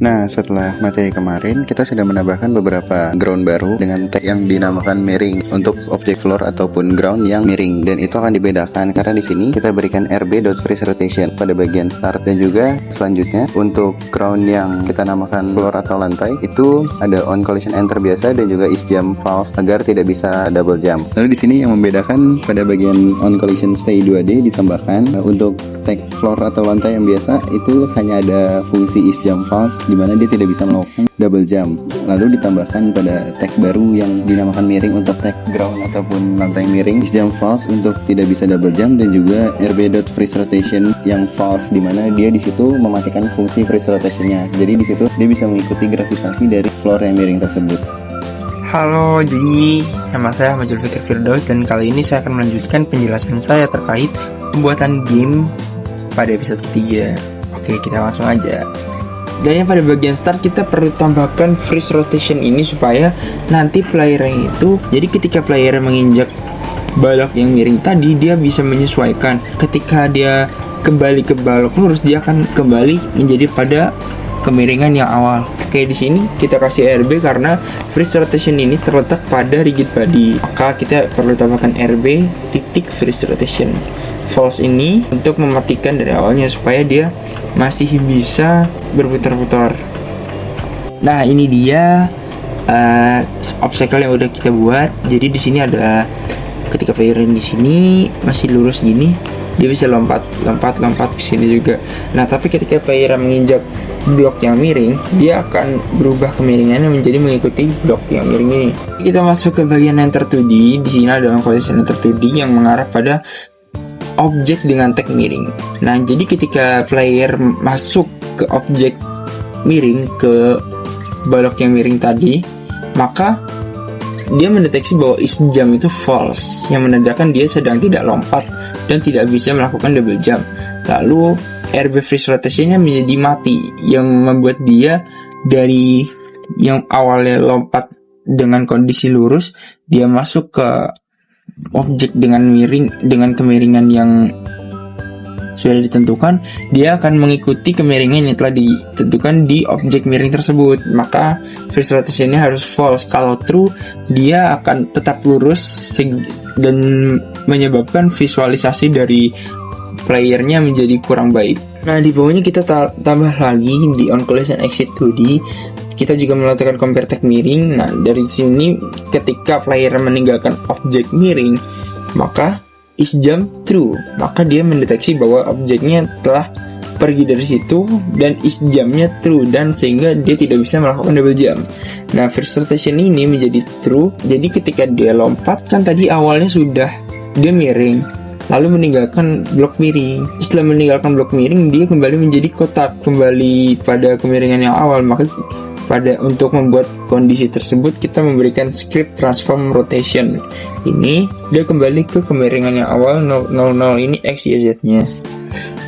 Nah, setelah materi kemarin, kita sudah menambahkan beberapa ground baru dengan tag yang dinamakan miring untuk objek floor ataupun ground yang miring, dan itu akan dibedakan karena di sini kita berikan rb.freezeRotation pada bagian start, dan juga selanjutnya untuk ground yang kita namakan floor atau lantai itu ada on collision enter biasa dan juga is jump false agar tidak bisa double jump. Lalu di sini yang membedakan pada bagian on collision stay 2D ditambahkan untuk tag floor atau lantai yang biasa itu hanya ada fungsi is jump false di mana dia tidak bisa melakukan double jump. Lalu ditambahkan pada tag baru yang dinamakan miring untuk tag ground ataupun lantai miring, is jump false untuk tidak bisa double jump, dan juga rb.freezeRotation yang false di mana dia di situ mematikan fungsi freeze rotationnya. Jadi di situ dia bisa mengikuti gravitasi dari floor yang miring tersebut. Halo, jadi nama saya Ahmad Zulfikar Firdaus dan kali ini saya akan melanjutkan penjelasan saya terkait pembuatan game pada episode 3. Oke, kita langsung aja. Dan pada bagian start kita perlu tambahkan freeze rotation ini supaya nanti playernya itu, jadi ketika player menginjak balok yang miring tadi, dia bisa menyesuaikan. Ketika dia kembali ke balok lurus, dia akan kembali menjadi pada kemiringan yang awal. Oke, di sini kita kasih RB karena freeze rotation ini terletak pada rigid body. Maka kita perlu tambahkan RB titik freeze rotation false ini untuk mematikan dari awalnya supaya dia masih bisa berputar-putar. Nah, ini dia obstacle yang udah kita buat. Jadi di sini ada ketika player di sini masih lurus gini, dia bisa lompat ke sini juga. Nah, tapi ketika player menginjak blok yang miring, dia akan berubah kemiringannya menjadi mengikuti blok yang miring ini. Kita masuk ke bagian enter 2D. Di sini ada collision enter 2D yang mengarah pada objek dengan tag miring. Nah, jadi ketika player masuk ke objek miring, ke balok yang miring tadi, maka dia mendeteksi bahwa is jump itu false, yang menandakan dia sedang tidak lompat dan tidak bisa melakukan double jump. Lalu RB freeze rotationnya menjadi mati, yang membuat dia dari yang awalnya lompat dengan kondisi lurus, dia masuk ke objek dengan miring, dengan kemiringan yang sudah ditentukan, dia akan mengikuti kemiringan yang telah ditentukan di objek miring tersebut. Maka freeze rotationnya harus false. Kalau true, dia akan tetap lurus dan menyebabkan visualisasi dari playernya menjadi kurang baik. Nah, di bawahnya kita tambah lagi di on collision exit 2D. Kita juga melakukan compare tag miring. Nah, dari sini ketika player meninggalkan objek miring, maka is jump true, maka dia mendeteksi bahwa objeknya telah pergi dari situ dan is jumpnya true, dan sehingga dia tidak bisa melakukan double jump. Nah, freeze rotation ini menjadi true. Jadi ketika dia lompat, kan tadi awalnya sudah dia miring, lalu meninggalkan blok miring. Setelah meninggalkan blok miring, dia kembali menjadi kotak, kembali pada kemiringan yang awal. Maka untuk membuat kondisi tersebut kita memberikan script transform rotation. Ini dia kembali ke kemiringan yang awal 000 ini x y z nya.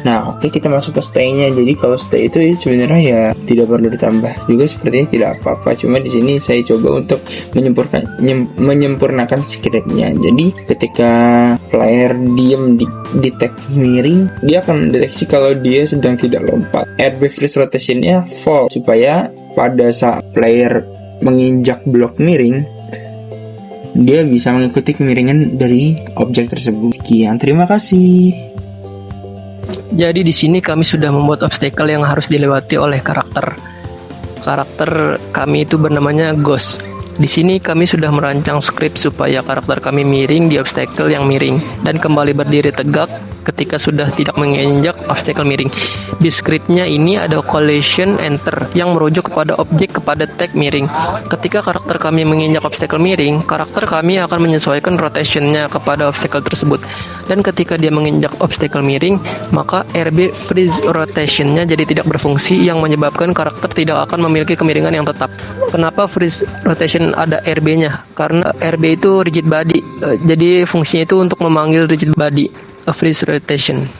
Nah, oke, kita masuk ke stay-nya. Jadi kalau stay itu sebenarnya ya tidak perlu ditambah juga, sepertinya tidak apa-apa. Cuma di sini saya coba untuk menyempurnakan scriptnya. Jadi ketika player diam di tag miring, dia akan mendeteksi kalau dia sedang tidak lompat. RB freeze rotationnya false supaya pada saat player menginjak blok miring, dia bisa mengikuti kemiringan dari objek tersebut. Sekian, terima kasih. Jadi di sini kami sudah membuat obstacle yang harus dilewati oleh karakter. Karakter kami itu bernamanya Ghost. Di sini kami sudah merancang script supaya karakter kami miring di obstacle yang miring dan kembali berdiri tegak ketika sudah tidak menginjak obstacle miring. Di scriptnya ini ada collision enter yang merujuk kepada objek kepada tag miring. Ketika karakter kami menginjak obstacle miring, karakter kami akan menyesuaikan rotationnya kepada obstacle tersebut. Dan ketika dia menginjak obstacle miring, maka RB freeze rotationnya jadi tidak berfungsi, yang menyebabkan karakter tidak akan memiliki kemiringan yang tetap. Kenapa freeze rotation ada RB-nya? Karena RB itu rigid body, jadi fungsinya itu untuk memanggil rigid body, a freeze rotation.